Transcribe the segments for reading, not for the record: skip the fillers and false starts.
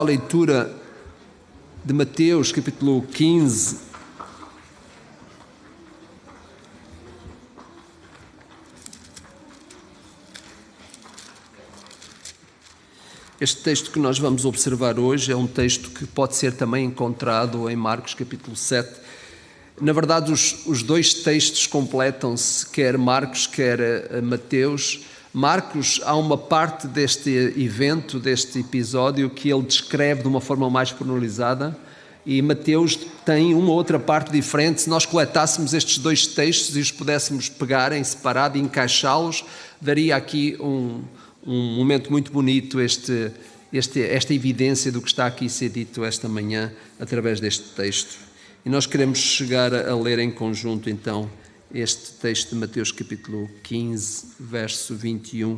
A leitura de Mateus, capítulo 15. Este texto que nós vamos observar hoje é um texto que pode ser também encontrado em Marcos, capítulo 7. Na verdade, os dois textos completam-se, quer Marcos, quer Mateus. Marcos, há uma parte deste evento, deste episódio, que ele descreve de uma forma mais pormenorizada, e Mateus tem uma outra parte diferente. Se nós coletássemos estes dois textos e os pudéssemos pegar em separado e encaixá-los, daria aqui um momento muito bonito, esta evidência do que está aqui a ser dito esta manhã através deste texto. E nós queremos chegar a ler em conjunto, então, este texto de Mateus capítulo 15, verso 21.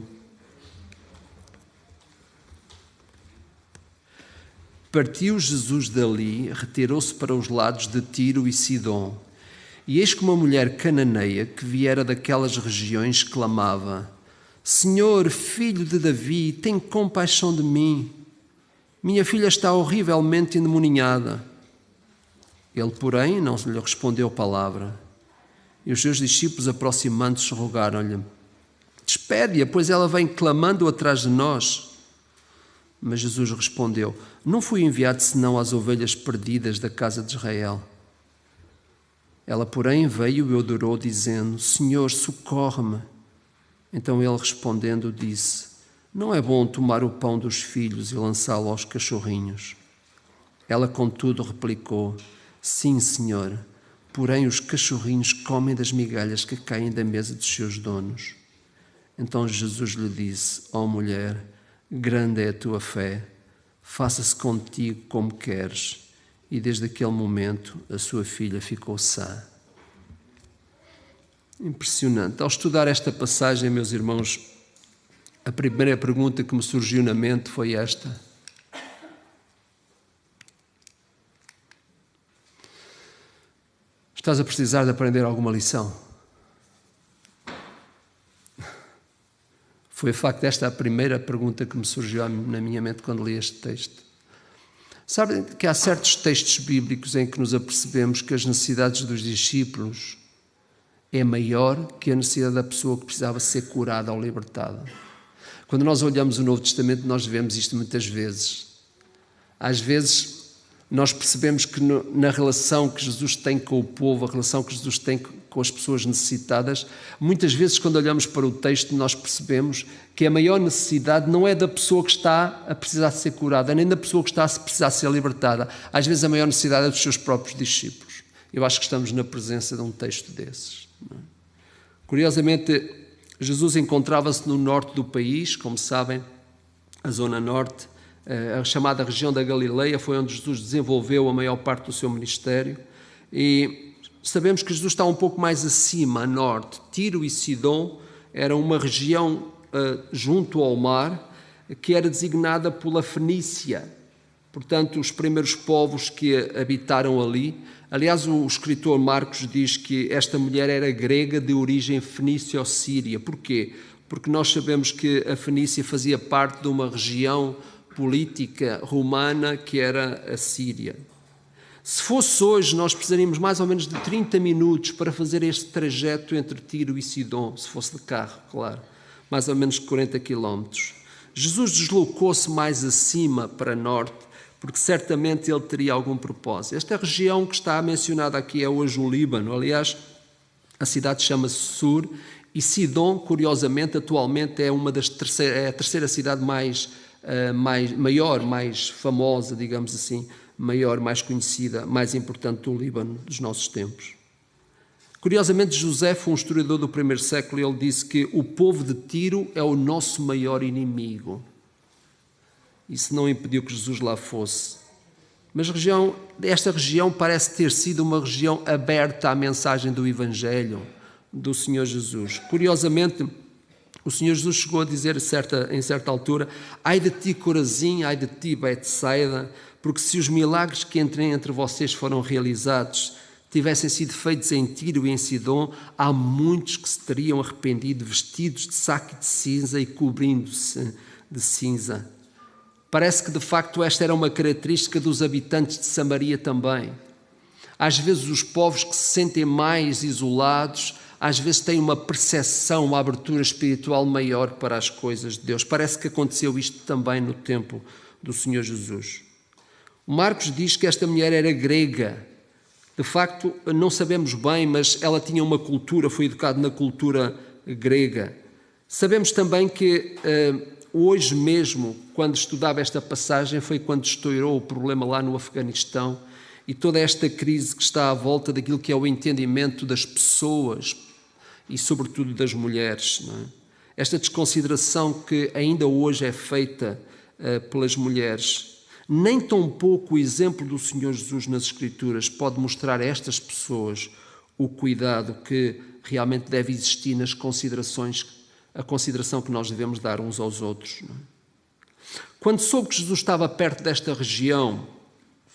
Partiu Jesus dali, retirou-se para os lados de Tiro e Sidom. E eis que uma mulher cananeia, que viera daquelas regiões, clamava: Senhor, filho de Davi, tem compaixão de mim. Minha filha está horrivelmente endemoninhada. Ele, porém, não lhe respondeu palavra. E os seus discípulos, aproximando-se, rogaram-lhe: Despede-a, pois ela vem clamando atrás de nós. Mas Jesus respondeu: Não fui enviado senão às ovelhas perdidas da casa de Israel. Ela, porém, veio e o adorou, dizendo: Senhor, socorre-me. Então ele, respondendo, disse: Não é bom tomar o pão dos filhos e lançá-lo aos cachorrinhos. Ela, contudo, replicou: Sim, Senhor, porém os cachorrinhos comem das migalhas que caem da mesa dos seus donos. Então Jesus lhe disse: Ó mulher, grande é a tua fé, faça-se contigo como queres. E desde aquele momento a sua filha ficou sã. Impressionante. Ao estudar esta passagem, meus irmãos, a primeira pergunta que me surgiu na mente foi esta: estás a precisar de aprender alguma lição? Foi, de facto, esta a primeira pergunta que me surgiu na minha mente quando li este texto. Sabem que há certos textos bíblicos em que nos apercebemos que as necessidades dos discípulos é maior que a necessidade da pessoa que precisava ser curada ou libertada. Quando nós olhamos o Novo Testamento, nós vemos isto muitas vezes. Às vezes, nós percebemos que na relação que Jesus tem com o povo, a relação que Jesus tem com as pessoas necessitadas, muitas vezes, quando olhamos para o texto, nós percebemos que a maior necessidade não é da pessoa que está a precisar de ser curada, nem da pessoa que está a precisar de ser libertada. Às vezes, a maior necessidade é dos seus próprios discípulos. Eu acho que estamos na presença de um texto desses. Curiosamente, Jesus encontrava-se no norte do país, como sabem, a zona norte, a chamada região da Galileia, foi onde Jesus desenvolveu a maior parte do seu ministério. E sabemos que Jesus está um pouco mais acima, a norte. Tiro e Sidom era uma região junto ao mar, que era designada pela Fenícia. Portanto, os primeiros povos que habitaram ali. Aliás, o escritor Marcos diz que esta mulher era grega de origem fenício-síria. Porquê? Porque nós sabemos que a Fenícia fazia parte de uma região política romana que era a Síria. Se fosse hoje, nós precisaríamos mais ou menos de 30 minutos para fazer este trajeto entre Tiro e Sidom, se fosse de carro, claro, mais ou menos 40 quilómetros. Jesus deslocou-se mais acima para norte, porque certamente ele teria algum propósito. Esta região que está mencionada aqui é hoje o Líbano. Aliás, a cidade chama-se Sur, e Sidom, curiosamente, atualmente é a terceira cidade maior, mais famosa, digamos assim, maior, mais conhecida, mais importante do Líbano dos nossos tempos. Curiosamente, José, um historiador do primeiro século, ele disse que o povo de Tiro é o nosso maior inimigo. Isso não impediu que Jesus lá fosse. Mas esta região parece ter sido uma região aberta à mensagem do Evangelho do Senhor Jesus. Curiosamente, o Senhor Jesus chegou a dizer em certa altura: ai de ti, Corazim, ai de ti, Betsaida, porque se os milagres que entre vocês foram realizados tivessem sido feitos em Tiro e em Sidom, há muitos que se teriam arrependido, vestidos de saco de cinza e cobrindo-se de cinza. Parece que, de facto, esta era uma característica dos habitantes de Samaria também. Às vezes os povos que se sentem mais isolados, às vezes têm uma percepção, uma abertura espiritual maior para as coisas de Deus. Parece que aconteceu isto também no tempo do Senhor Jesus. O Marcos diz que esta mulher era grega. De facto, não sabemos bem, mas ela tinha uma cultura, foi educada na cultura grega. Sabemos também que hoje mesmo, quando estudava esta passagem, foi quando estourou o problema lá no Afeganistão e toda esta crise que está à volta daquilo que é o entendimento das pessoas e, sobretudo, das mulheres. Não é? Esta desconsideração que ainda hoje é feita pelas mulheres. Nem tão pouco o exemplo do Senhor Jesus nas Escrituras pode mostrar a estas pessoas o cuidado que realmente deve existir nas considerações, a consideração que nós devemos dar uns aos outros. Não é? Quando soube que Jesus estava perto desta região,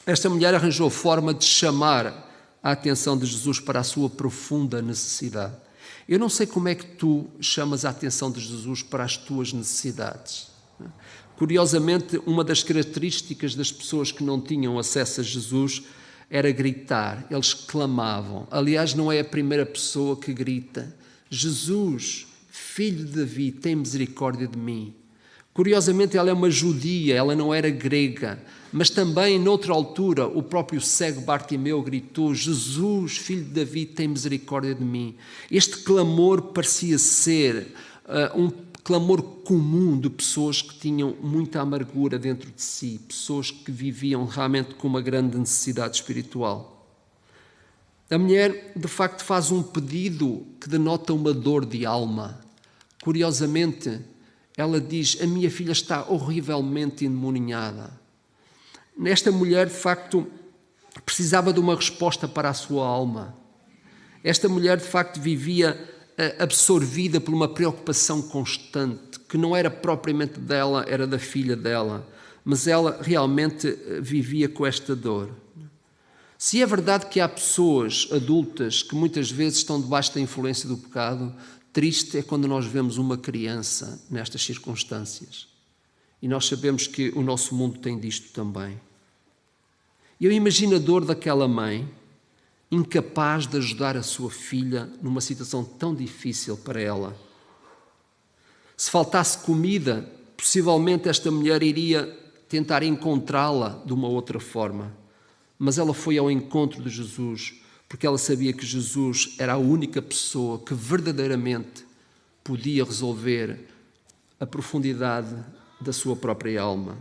esta mulher arranjou forma de chamar a atenção de Jesus para a sua profunda necessidade. Eu não sei como é que tu chamas a atenção de Jesus para as tuas necessidades. Curiosamente, uma das características das pessoas que não tinham acesso a Jesus era gritar, eles clamavam. Aliás, não é a primeira pessoa que grita: Jesus, filho de Davi, tem misericórdia de mim. Curiosamente, ela é uma judia, ela não era grega, mas também, noutra altura, o próprio cego Bartimeu gritou: Jesus, filho de Davi, tem misericórdia de mim. Este clamor parecia ser um clamor comum de pessoas que tinham muita amargura dentro de si, pessoas que viviam realmente com uma grande necessidade espiritual. A mulher, de facto, faz um pedido que denota uma dor de alma. Curiosamente, ela diz: a minha filha está horrivelmente endemoniada. Esta mulher, de facto, precisava de uma resposta para a sua alma. Esta mulher, de facto, vivia absorvida por uma preocupação constante, que não era propriamente dela, era da filha dela, mas ela realmente vivia com esta dor. Se é verdade que há pessoas adultas que muitas vezes estão debaixo da influência do pecado, triste é quando nós vemos uma criança nestas circunstâncias. E nós sabemos que o nosso mundo tem disto também. Eu imagino a dor daquela mãe, incapaz de ajudar a sua filha numa situação tão difícil para ela. Se faltasse comida, possivelmente esta mulher iria tentar encontrá-la de uma outra forma. Mas ela foi ao encontro de Jesus, porque ela sabia que Jesus era a única pessoa que verdadeiramente podia resolver a profundidade da sua própria alma.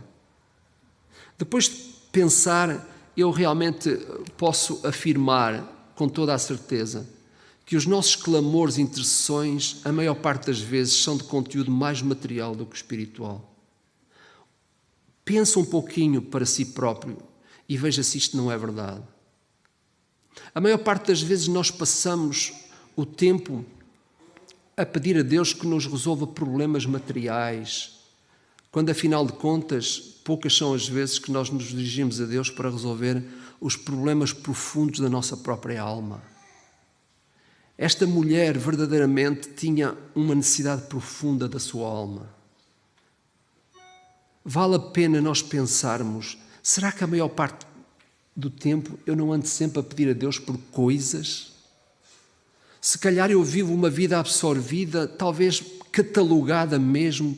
Depois de pensar, eu realmente posso afirmar com toda a certeza que os nossos clamores e intercessões, a maior parte das vezes, são de conteúdo mais material do que espiritual. Pensa um pouquinho para si próprio e veja se isto não é verdade. A maior parte das vezes nós passamos o tempo a pedir a Deus que nos resolva problemas materiais, quando afinal de contas, poucas são as vezes que nós nos dirigimos a Deus para resolver os problemas profundos da nossa própria alma. Esta mulher verdadeiramente tinha uma necessidade profunda da sua alma. Vale a pena nós pensarmos, será que a maior parte do tempo eu não ando sempre a pedir a Deus por coisas? Se calhar eu vivo uma vida absorvida, talvez catalogada mesmo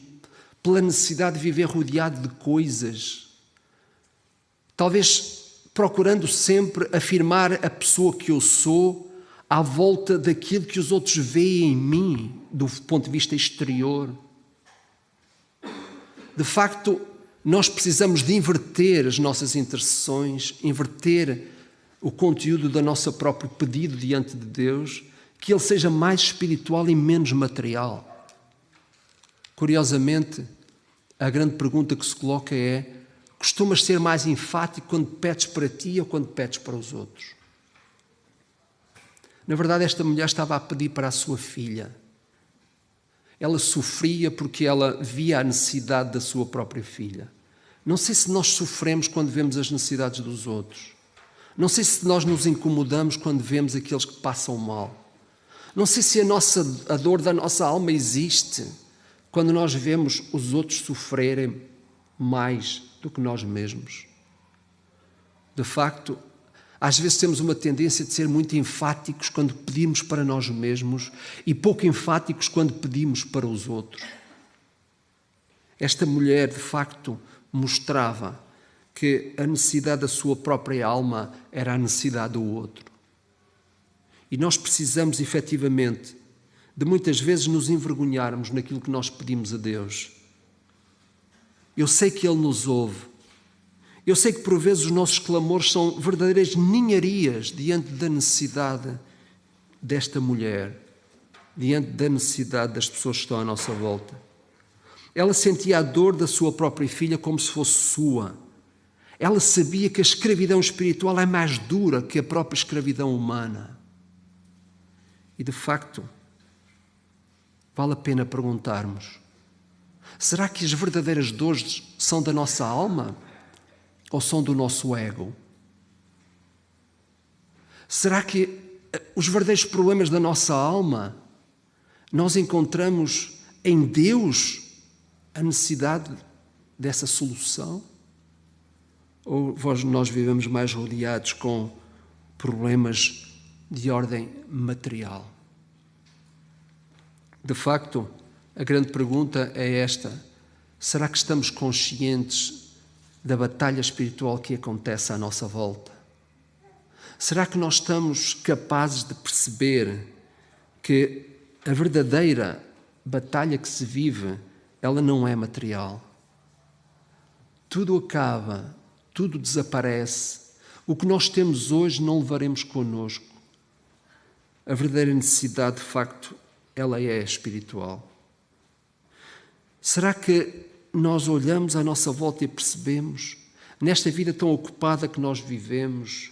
pela necessidade de viver rodeado de coisas. Talvez procurando sempre afirmar a pessoa que eu sou à volta daquilo que os outros veem em mim, do ponto de vista exterior. De facto, nós precisamos de inverter as nossas intercessões, inverter o conteúdo do nosso próprio pedido diante de Deus, que ele seja mais espiritual e menos material. Curiosamente, a grande pergunta que se coloca é: costumas ser mais enfático quando pedes para ti ou quando pedes para os outros? Na verdade, esta mulher estava a pedir para a sua filha. Ela sofria porque ela via a necessidade da sua própria filha. Não sei se nós sofremos quando vemos as necessidades dos outros. Não sei se nós nos incomodamos quando vemos aqueles que passam mal. Não sei se a dor da nossa alma existe quando nós vemos os outros sofrerem mais do que nós mesmos. De facto, às vezes temos uma tendência de ser muito enfáticos quando pedimos para nós mesmos e pouco enfáticos quando pedimos para os outros. Esta mulher, de facto, mostrava que a necessidade da sua própria alma era a necessidade do outro. E nós precisamos, efetivamente, de muitas vezes nos envergonharmos naquilo que nós pedimos a Deus. Eu sei que Ele nos ouve. Eu sei que por vezes os nossos clamores são verdadeiras ninharias diante da necessidade desta mulher, diante da necessidade das pessoas que estão à nossa volta. Ela sentia a dor da sua própria filha como se fosse sua. Ela sabia que a escravidão espiritual é mais dura que a própria escravidão humana. E de facto, vale a pena perguntarmos: será que as verdadeiras dores são da nossa alma ou são do nosso ego? Será que os verdadeiros problemas da nossa alma nós encontramos em Deus a necessidade dessa solução? Ou nós vivemos mais rodeados com problemas de ordem material? De facto, a grande pergunta é esta: será que estamos conscientes da batalha espiritual que acontece à nossa volta? Será que nós estamos capazes de perceber que a verdadeira batalha que se vive, ela não é material? Tudo acaba, tudo desaparece. O que nós temos hoje não levaremos connosco. A verdadeira necessidade, de facto, ela é espiritual. Será que nós olhamos à nossa volta e percebemos, nesta vida tão ocupada que nós vivemos,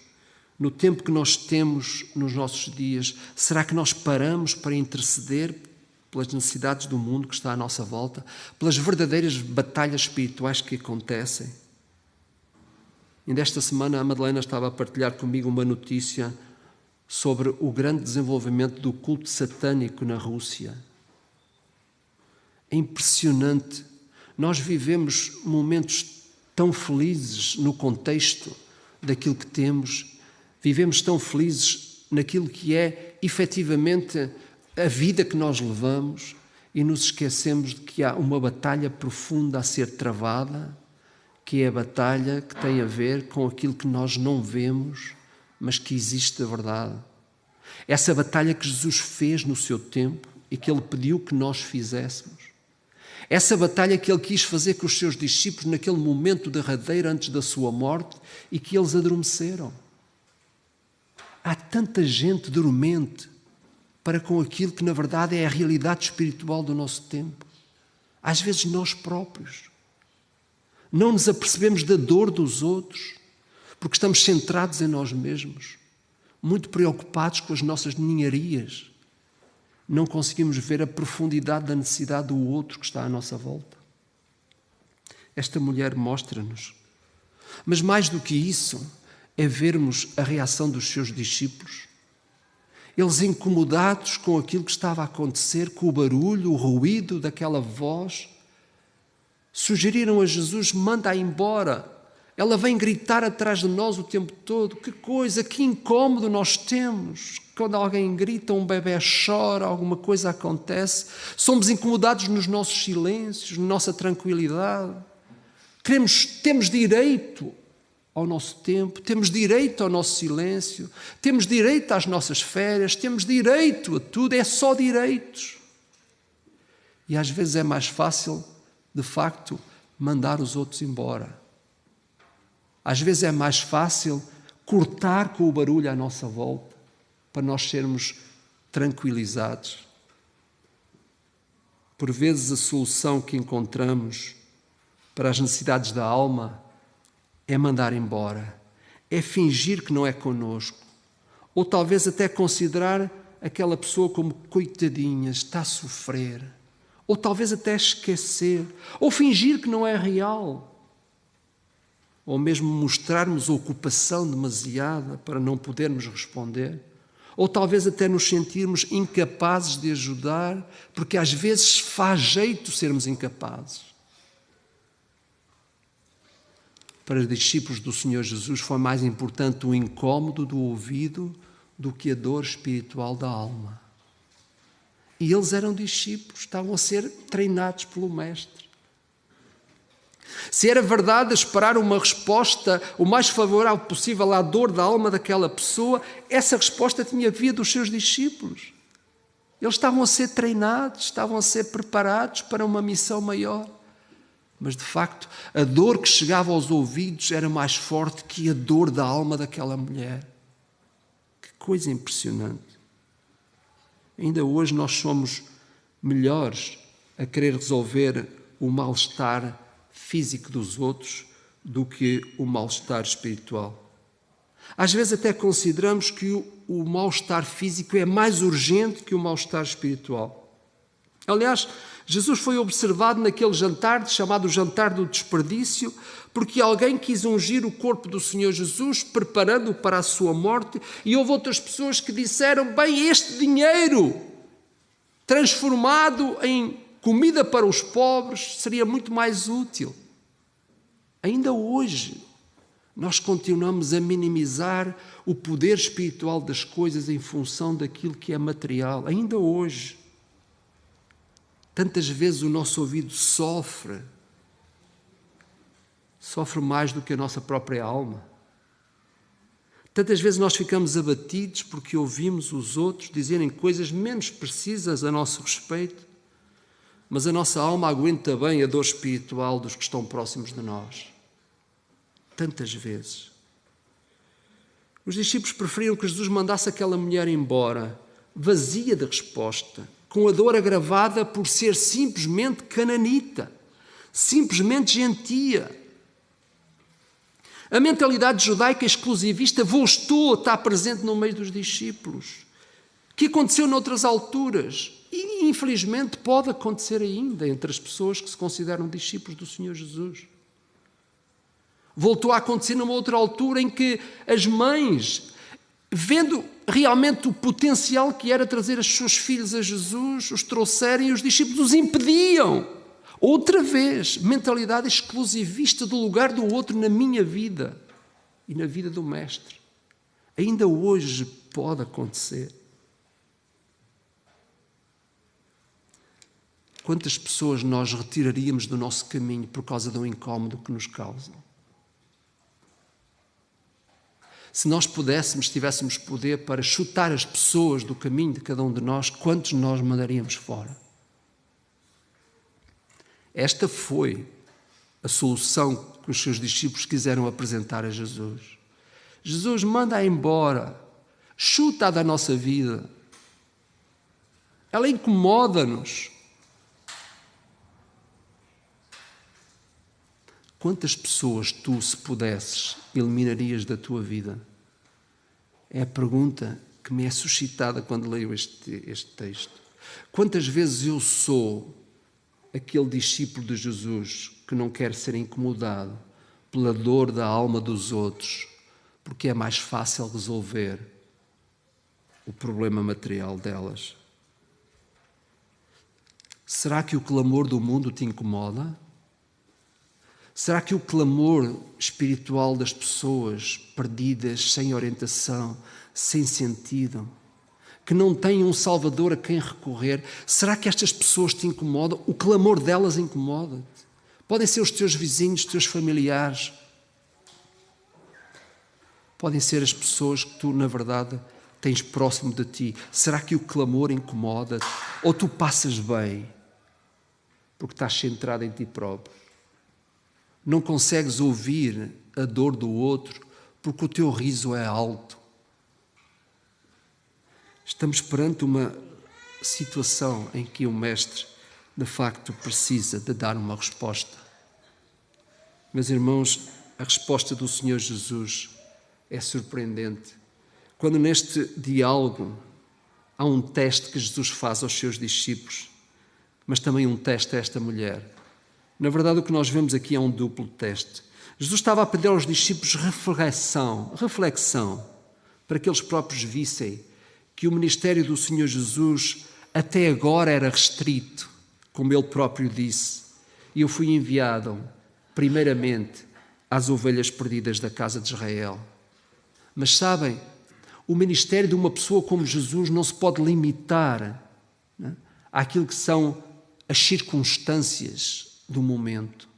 no tempo que nós temos nos nossos dias, será que nós paramos para interceder pelas necessidades do mundo que está à nossa volta, pelas verdadeiras batalhas espirituais que acontecem? Ainda esta semana a Madalena estava a partilhar comigo uma notícia sobre o grande desenvolvimento do culto satânico na Rússia. É impressionante. Nós vivemos momentos tão felizes no contexto daquilo que temos, vivemos tão felizes naquilo que é efetivamente a vida que nós levamos e nos esquecemos de que há uma batalha profunda a ser travada, que é a batalha que tem a ver com aquilo que nós não vemos, mas que existe de verdade. Essa batalha que Jesus fez no seu tempo e que Ele pediu que nós fizéssemos. Essa batalha que Ele quis fazer com os seus discípulos naquele momento derradeiro antes da sua morte e que eles adormeceram. Há tanta gente dormente para com aquilo que na verdade é a realidade espiritual do nosso tempo. Às vezes nós próprios não nos apercebemos da dor dos outros porque estamos centrados em nós mesmos, muito preocupados com as nossas ninharias. Não conseguimos ver a profundidade da necessidade do outro que está à nossa volta. Esta mulher mostra-nos. Mas mais do que isso, é vermos a reação dos seus discípulos. Eles incomodados com aquilo que estava a acontecer, com o barulho, o ruído daquela voz, sugeriram a Jesus: manda-a embora. Ela vem gritar atrás de nós o tempo todo. Que coisa, que incómodo nós temos. Quando alguém grita, um bebê chora, alguma coisa acontece. Somos incomodados nos nossos silêncios, na nossa tranquilidade. Temos direito ao nosso tempo, temos direito ao nosso silêncio, temos direito às nossas férias, temos direito a tudo, é só direitos. E às vezes é mais fácil, de facto, mandar os outros embora. Às vezes é mais fácil cortar com o barulho à nossa volta para nós sermos tranquilizados. Por vezes a solução que encontramos para as necessidades da alma é mandar embora, é fingir que não é connosco, ou talvez até considerar aquela pessoa como coitadinha, está a sofrer, ou talvez até esquecer, ou fingir que não é real. Ou mesmo mostrarmos ocupação demasiada para não podermos responder, ou talvez até nos sentirmos incapazes de ajudar, porque às vezes faz jeito sermos incapazes. para os discípulos do Senhor Jesus foi mais importante o incómodo do ouvido do que a dor espiritual da alma. E eles eram discípulos, estavam a ser treinados pelo Mestre. Se era verdade esperar uma resposta o mais favorável possível à dor da alma daquela pessoa, essa resposta tinha vindo dos seus discípulos. Eles estavam a ser treinados, estavam a ser preparados para uma missão maior. Mas, de facto, a dor que chegava aos ouvidos era mais forte que a dor da alma daquela mulher. Que coisa impressionante. Ainda hoje nós somos melhores a querer resolver o mal-estar físico dos outros do que o mal-estar espiritual. Às vezes até consideramos que o mal-estar físico é mais urgente que o mal-estar espiritual. Aliás, Jesus foi observado naquele jantar, chamado jantar do desperdício, porque alguém quis ungir o corpo do Senhor Jesus, preparando-o para a sua morte, e houve outras pessoas que disseram, bem, este dinheiro transformado em comida para os pobres seria muito mais útil. Ainda hoje, nós continuamos a minimizar o poder espiritual das coisas em função daquilo que é material. Ainda hoje. Tantas vezes o nosso ouvido sofre mais do que a nossa própria alma. Tantas vezes nós ficamos abatidos porque ouvimos os outros dizerem coisas menos precisas a nosso respeito, mas a nossa alma aguenta bem a dor espiritual dos que estão próximos de nós. Tantas vezes. Os discípulos preferiam que Jesus mandasse aquela mulher embora, vazia de resposta, com a dor agravada por ser simplesmente cananita, simplesmente gentia. A mentalidade judaica exclusivista voltou a estar presente no meio dos discípulos, que aconteceu noutras alturas e, infelizmente, pode acontecer ainda entre as pessoas que se consideram discípulos do Senhor Jesus. Voltou a acontecer numa outra altura em que as mães, vendo realmente o potencial que era trazer os seus filhos a Jesus, os trouxeram e os discípulos os impediam. Outra vez, mentalidade exclusivista do lugar do outro na minha vida e na vida do Mestre. Ainda hoje pode acontecer. Quantas pessoas nós retiraríamos do nosso caminho por causa do incómodo que nos causam? Se nós pudéssemos, tivéssemos poder para chutar as pessoas do caminho de cada um de nós, quantos nós mandaríamos fora? Esta foi a solução que os seus discípulos quiseram apresentar a Jesus. Jesus, manda-a embora, chuta-a da nossa vida. Ela incomoda-nos. Quantas pessoas tu, se pudesses, eliminarias da tua vida? É a pergunta que me é suscitada quando leio este texto. Quantas vezes eu sou aquele discípulo de Jesus que não quer ser incomodado pela dor da alma dos outros, porque é mais fácil resolver o problema material delas? Será que o clamor do mundo te incomoda? Será que o clamor espiritual das pessoas perdidas, sem orientação, sem sentido, que não têm um Salvador a quem recorrer, será que estas pessoas te incomodam? O clamor delas incomoda-te? Podem ser os teus vizinhos, os teus familiares. Podem ser as pessoas que tu, na verdade, tens próximo de ti. Será que o clamor incomoda-te? Ou tu passas bem, porque estás centrado em ti próprio? Não consegues ouvir a dor do outro, porque o teu riso é alto. Estamos perante uma situação em que o Mestre, de facto, precisa de dar uma resposta. Meus irmãos, a resposta do Senhor Jesus é surpreendente. Quando neste diálogo há um teste que Jesus faz aos seus discípulos, mas também um teste a esta mulher. Na verdade, o que nós vemos aqui é um duplo teste. Jesus estava a pedir aos discípulos reflexão, para que eles próprios vissem que o ministério do Senhor Jesus até agora era restrito, como ele próprio disse. E eu fui enviado, primeiramente, às ovelhas perdidas da casa de Israel. Mas sabem, o ministério de uma pessoa como Jesus não se pode limitar, né, àquilo que são as circunstâncias do momento.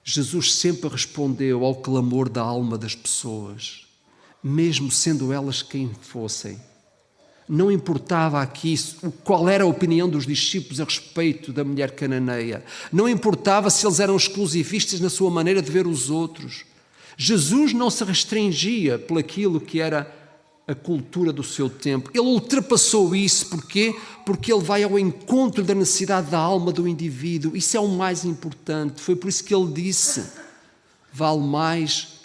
Jesus sempre respondeu ao clamor da alma das pessoas, mesmo sendo elas quem fossem. Não importava aqui qual era a opinião dos discípulos a respeito da mulher cananeia. Não importava se eles eram exclusivistas na sua maneira de ver os outros. Jesus não se restringia por aquilo que era a cultura do seu tempo. Ele ultrapassou isso. Porquê? Porque ele vai ao encontro da necessidade da alma do indivíduo. Isso é o mais importante. Foi por isso que ele disse: vale mais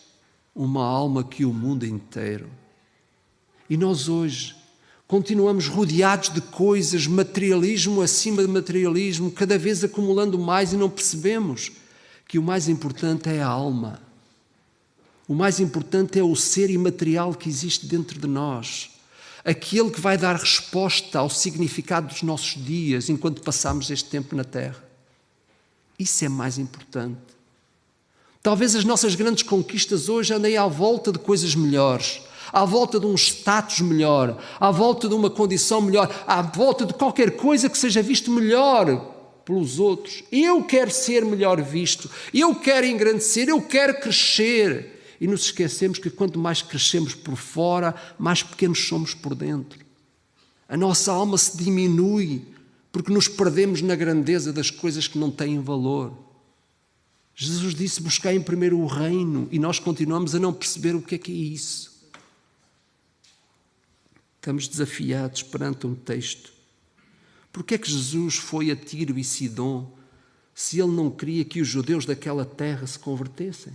uma alma que o mundo inteiro. E nós hoje continuamos rodeados de coisas, materialismo acima de materialismo, cada vez acumulando mais, e não percebemos que o mais importante é a alma. O mais importante é o ser imaterial que existe dentro de nós. Aquele que vai dar resposta ao significado dos nossos dias enquanto passamos este tempo na Terra. Isso é mais importante. Talvez as nossas grandes conquistas hoje andem à volta de coisas melhores, à volta de um status melhor, à volta de uma condição melhor, à volta de qualquer coisa que seja visto melhor pelos outros. Eu quero ser melhor visto, eu quero engrandecer, eu quero crescer. E nos esquecemos que quanto mais crescemos por fora, mais pequenos somos por dentro. A nossa alma se diminui porque nos perdemos na grandeza das coisas que não têm valor. Jesus disse: buscai em primeiro o reino, e nós continuamos a não perceber o que é isso. Estamos desafiados perante um texto. Porque é que Jesus foi a Tiro e Sidom se ele não queria que os judeus daquela terra se convertessem?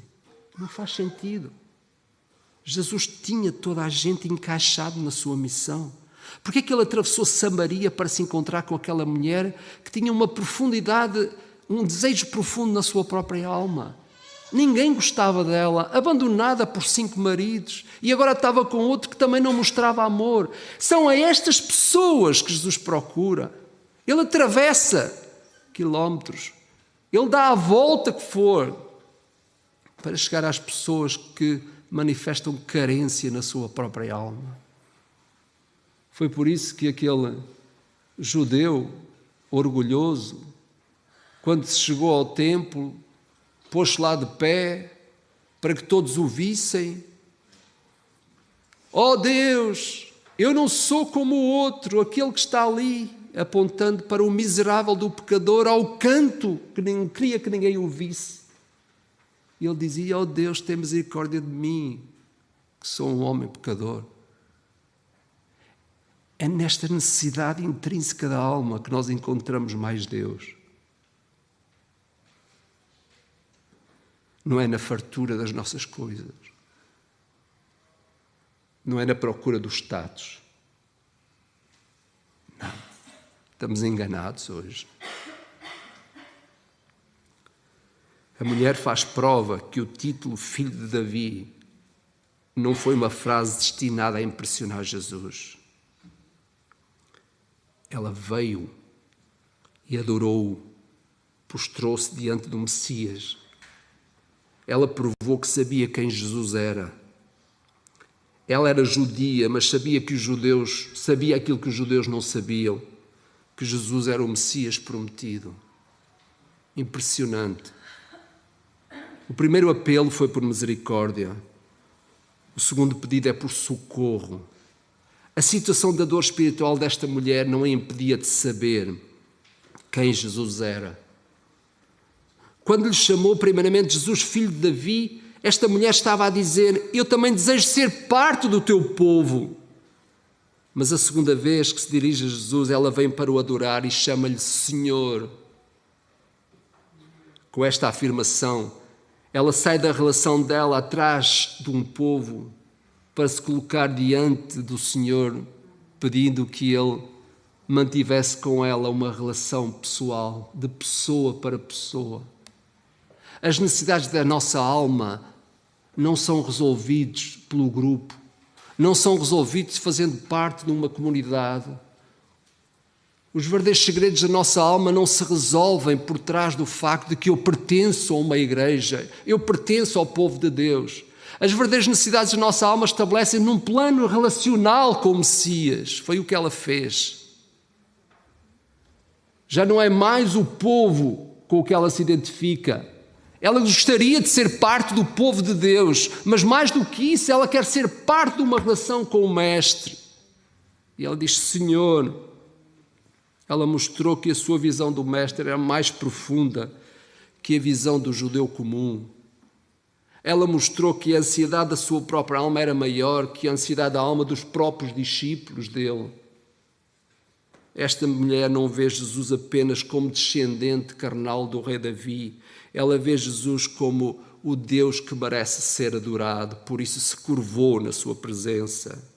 Não faz sentido. Jesus tinha toda a gente encaixado na sua missão. Porque é que ele atravessou Samaria para se encontrar com aquela mulher que tinha uma profundidade, um desejo profundo na sua própria alma? Ninguém gostava dela, abandonada por 5 maridos, e agora estava com outro que também não mostrava amor. São a estas pessoas que Jesus procura. Ele atravessa quilómetros, ele dá a volta que for para chegar às pessoas que manifestam carência na sua própria alma. Foi por isso que aquele judeu orgulhoso, quando se chegou ao templo, pôs-se lá de pé para que todos o vissem. Oh Deus, eu não sou como o outro, aquele que está ali, apontando para o miserável do pecador, ao canto, que nem queria que ninguém o visse. E ele dizia: oh Deus, tem misericórdia de mim, que sou um homem pecador. É nesta necessidade intrínseca da alma que nós encontramos mais Deus. Não é na fartura das nossas coisas. Não é na procura do status. Não. Estamos enganados hoje. A mulher faz prova que o título Filho de Davi não foi uma frase destinada a impressionar Jesus. Ela veio e adorou-o, prostrou-se diante do Messias. Ela provou que sabia quem Jesus era. Ela era judia, mas sabia aquilo que os judeus não sabiam, que Jesus era o Messias prometido. Impressionante. O primeiro apelo foi por misericórdia. O segundo pedido é por socorro. A situação da dor espiritual desta mulher não a impedia de saber quem Jesus era. Quando lhe chamou primeiramente Jesus, filho de Davi, esta mulher estava a dizer: eu também desejo ser parte do teu povo. Mas a segunda vez que se dirige a Jesus, ela vem para o adorar e chama-lhe Senhor. Com esta afirmação, ela sai da relação dela atrás de um povo para se colocar diante do Senhor, pedindo que Ele mantivesse com ela uma relação pessoal, de pessoa para pessoa. As necessidades da nossa alma não são resolvidas pelo grupo, não são resolvidas fazendo parte de uma comunidade. Os verdadeiros segredos da nossa alma não se resolvem por trás do facto de que eu pertenço a uma igreja, eu pertenço ao povo de Deus. As verdadeiras necessidades da nossa alma estabelecem num plano relacional com o Messias. Foi o que ela fez. Já não é mais o povo com o que ela se identifica. Ela gostaria de ser parte do povo de Deus, mas mais do que isso, ela quer ser parte de uma relação com o Mestre. E ela diz: Senhor. Ela mostrou que a sua visão do Mestre era mais profunda que a visão do judeu comum. Ela mostrou que a ansiedade da sua própria alma era maior que a ansiedade da alma dos próprios discípulos dele. Esta mulher não vê Jesus apenas como descendente carnal do rei Davi. Ela vê Jesus como o Deus que merece ser adorado, por isso se curvou na sua presença.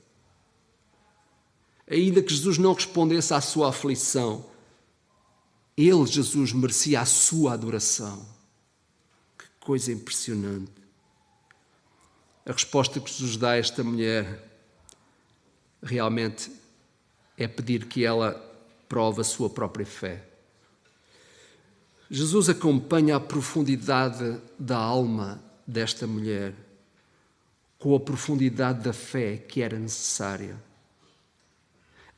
Ainda que Jesus não respondesse à sua aflição, ele, Jesus, merecia a sua adoração. Que coisa impressionante. A resposta que Jesus dá a esta mulher realmente é pedir que ela prove a sua própria fé. Jesus acompanha a profundidade da alma desta mulher com a profundidade da fé que era necessária.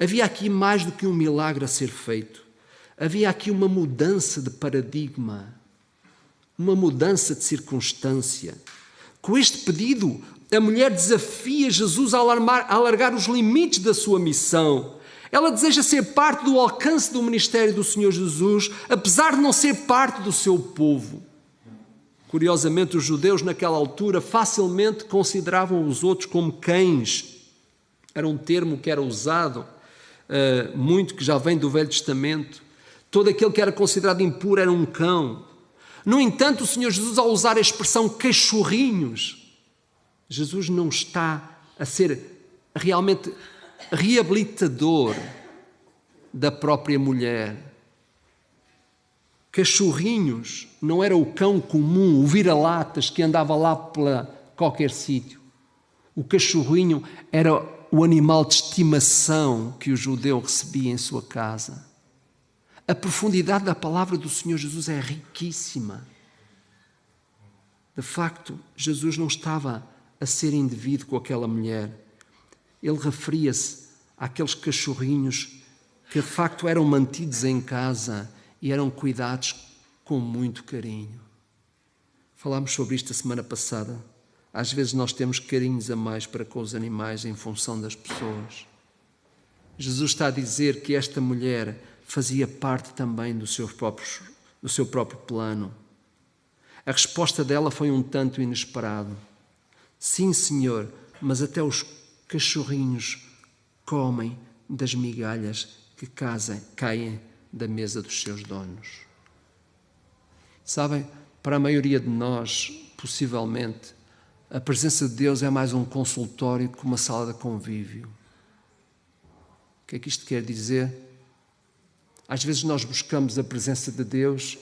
Havia aqui mais do que um milagre a ser feito. Havia aqui uma mudança de paradigma, uma mudança de circunstância. Com este pedido, a mulher desafia Jesus a alargar os limites da sua missão. Ela deseja ser parte do alcance do ministério do Senhor Jesus, apesar de não ser parte do seu povo. Curiosamente, os judeus naquela altura facilmente consideravam os outros como cães. Era um termo que era usado muito, que já vem do Velho Testamento. Todo aquele que era considerado impuro era um cão. No entanto, o Senhor Jesus, ao usar a expressão cachorrinhos, Jesus não está a ser realmente reabilitador da própria mulher. Cachorrinhos não era o cão comum, o vira-latas que andava lá para qualquer sítio. O cachorrinho era o animal de estimação que o judeu recebia em sua casa. A profundidade da palavra do Senhor Jesus é riquíssima. De facto, Jesus não estava a ser indevido com aquela mulher. Ele referia-se àqueles cachorrinhos que de facto eram mantidos em casa e eram cuidados com muito carinho. Falámos sobre isto a semana passada. Às vezes nós temos carinhos a mais para com os animais em função das pessoas. Jesus está a dizer que esta mulher fazia parte também do seu próprio plano. A resposta dela foi um tanto inesperado. Sim, Senhor, mas até os cachorrinhos comem das migalhas que caem da mesa dos seus donos. Sabem, para a maioria de nós, possivelmente, a presença de Deus é mais um consultório que uma sala de convívio. O que é que isto quer dizer? Às vezes nós buscamos a presença de Deus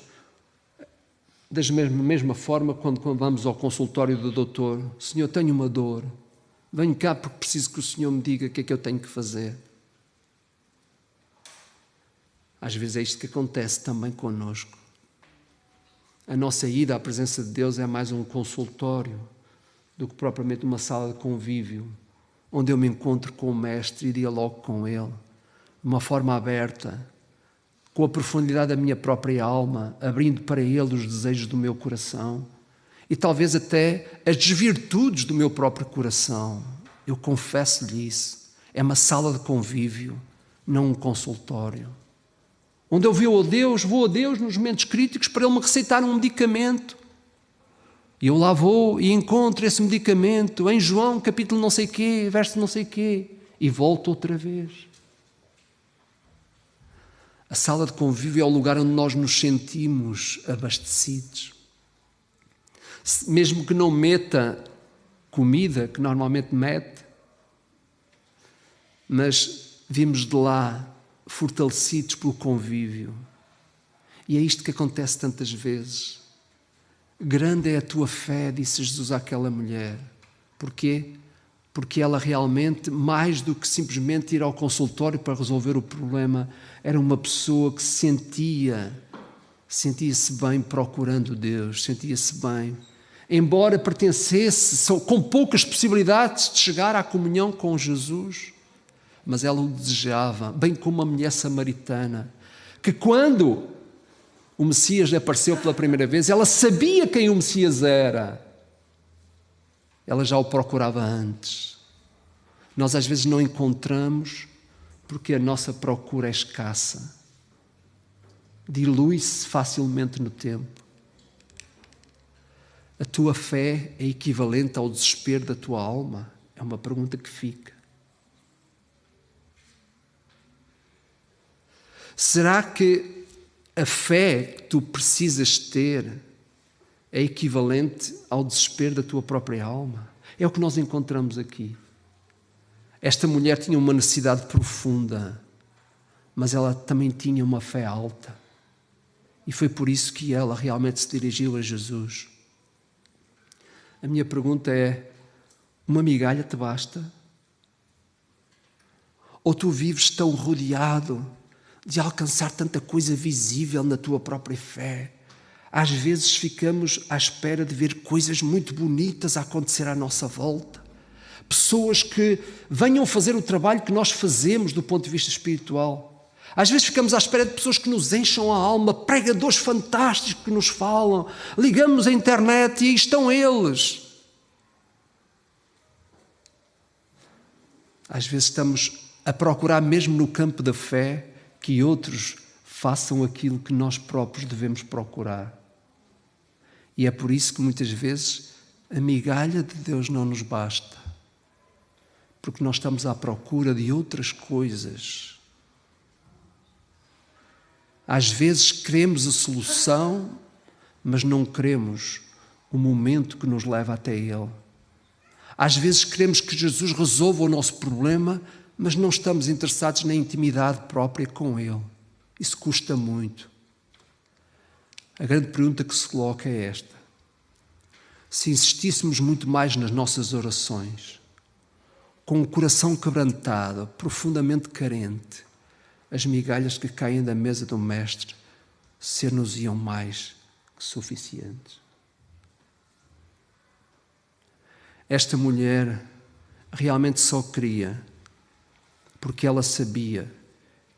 da mesma forma quando vamos ao consultório do doutor. Senhor, tenho uma dor. Venho cá porque preciso que o Senhor me diga o que é que eu tenho que fazer. Às vezes é isto que acontece também connosco. A nossa ida à presença de Deus é mais um consultório do que propriamente uma sala de convívio, onde eu me encontro com o Mestre e dialogo com Ele, de uma forma aberta, com a profundidade da minha própria alma, abrindo para Ele os desejos do meu coração e talvez até as desvirtudes do meu próprio coração. Eu confesso-lhe isso. É uma sala de convívio, não um consultório. Onde eu vou a Deus nos momentos críticos para Ele me receitar um medicamento. E eu lá vou e encontro esse medicamento em João, capítulo não sei quê, verso não sei quê, e volto outra vez. A sala de convívio é o lugar onde nós nos sentimos abastecidos. Mesmo que não meta comida, que normalmente mete, mas vimos de lá fortalecidos pelo convívio. E é isto que acontece tantas vezes. Grande é a tua fé, disse Jesus àquela mulher. Porquê? porque ela realmente, mais do que simplesmente ir ao consultório para resolver o problema, era uma pessoa que sentia-se bem procurando Deus, sentia-se bem. Embora pertencesse com poucas possibilidades de chegar à comunhão com Jesus, mas ela o desejava, bem como a mulher samaritana, que quando o Messias lhe apareceu pela primeira vez, ela sabia quem o Messias era. Ela já o procurava antes. Nós às vezes não encontramos porque a nossa procura é escassa. Dilui-se facilmente no tempo. A tua fé é equivalente ao desespero da tua alma? É uma pergunta que fica. Será que a fé que tu precisas ter é equivalente ao desespero da tua própria alma? É o que nós encontramos aqui. Esta mulher tinha uma necessidade profunda, mas ela também tinha uma fé alta. E foi por isso que ela realmente se dirigiu a Jesus. A minha pergunta é: uma migalha te basta? Ou tu vives tão rodeado de alcançar tanta coisa visível na tua própria fé? Às vezes ficamos à espera de ver coisas muito bonitas a acontecer à nossa volta. Pessoas que venham fazer o trabalho que nós fazemos do ponto de vista espiritual. Às vezes ficamos à espera de pessoas que nos encham a alma, pregadores fantásticos que nos falam. Ligamos a internet e aí estão eles. Às vezes estamos a procurar mesmo no campo da fé que outros façam aquilo que nós próprios devemos procurar. E é por isso que muitas vezes a migalha de Deus não nos basta. Porque nós estamos à procura de outras coisas. Às vezes queremos a solução, mas não queremos o momento que nos leva até Ele. Às vezes queremos que Jesus resolva o nosso problema, mas não estamos interessados na intimidade própria com Ele. Isso custa muito. A grande pergunta que se coloca é esta: se insistíssemos muito mais nas nossas orações, com o coração quebrantado, profundamente carente, as migalhas que caem da mesa do Mestre ser-nos-iam mais que suficientes. Esta mulher realmente só queria porque ela sabia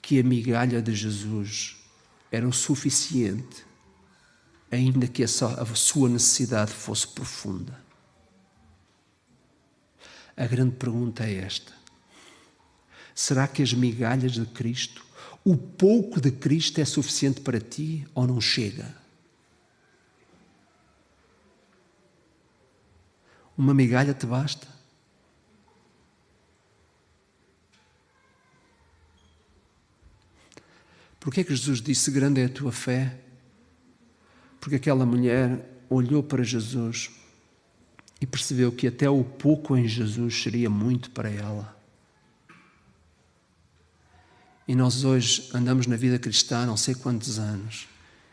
que a migalha de Jesus era o suficiente, ainda que a sua necessidade fosse profunda. A grande pergunta é esta: será que as migalhas de Cristo, o pouco de Cristo, é suficiente para ti ou não chega? Uma migalha te basta? Porquê é que Jesus disse: grande é a tua fé? Porque aquela mulher olhou para Jesus e percebeu que até o pouco em Jesus seria muito para ela. E nós hoje andamos na vida cristã há não sei quantos anos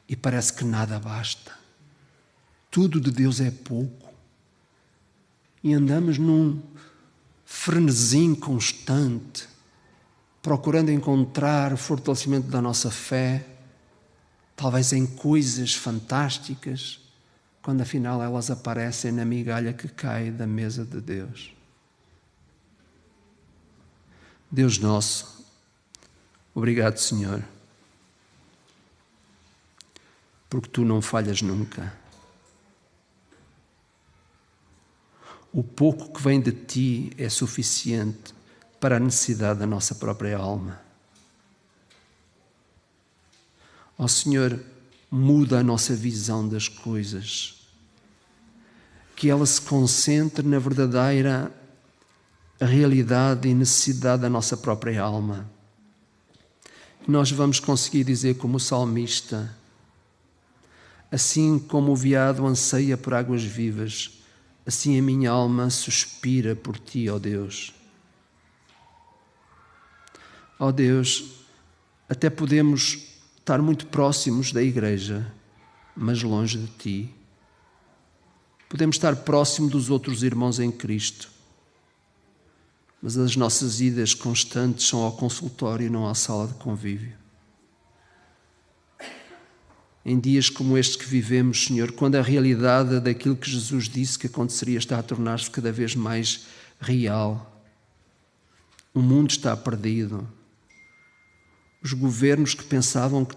e parece que nada basta. Tudo de Deus é pouco. E andamos num frenesim constante, procurando encontrar o fortalecimento da nossa fé, talvez em coisas fantásticas, quando afinal elas aparecem na migalha que cai da mesa de Deus. Deus nosso, obrigado, Senhor, porque Tu não falhas nunca. O pouco que vem de Ti é suficiente para a necessidade da nossa própria alma. Ó Senhor, muda a nossa visão das coisas, que ela se concentre na verdadeira realidade e necessidade da nossa própria alma. Nós vamos conseguir dizer como o salmista: assim como o veado anseia por águas vivas, assim a minha alma suspira por Ti, ó Deus. Ó Deus, até podemos estar muito próximos da igreja, mas longe de Ti. Podemos estar próximo dos outros irmãos em Cristo, mas as nossas idas constantes são ao consultório e não à sala de convívio. Em dias como estes que vivemos, Senhor, quando a realidade daquilo que Jesus disse que aconteceria está a tornar-se cada vez mais real, o mundo está perdido, os governos que pensavam que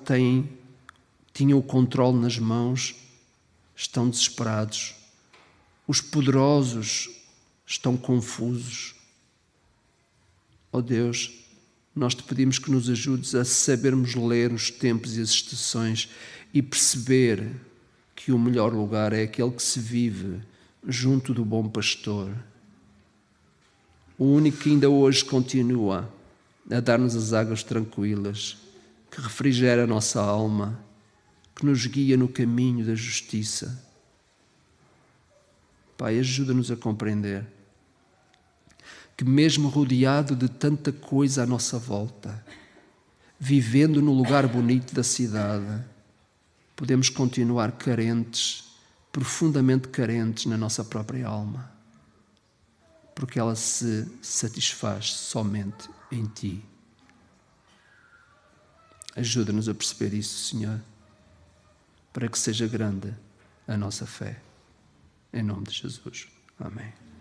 tinham o controle nas mãos estão desesperados, os poderosos estão confusos. Ó Deus, nós te pedimos que nos ajudes a sabermos ler os tempos e as estações e perceber que o melhor lugar é aquele que se vive junto do bom pastor, o único que ainda hoje continua a dar-nos as águas tranquilas, que refrigera a nossa alma, que nos guia no caminho da justiça. Pai, ajuda-nos a compreender que mesmo rodeado de tanta coisa à nossa volta, vivendo no lugar bonito da cidade, podemos continuar carentes, profundamente carentes na nossa própria alma, porque ela se satisfaz somente em Ti. Ajuda-nos a perceber isso, Senhor, para que seja grande a nossa fé. Em nome de Jesus. Amém.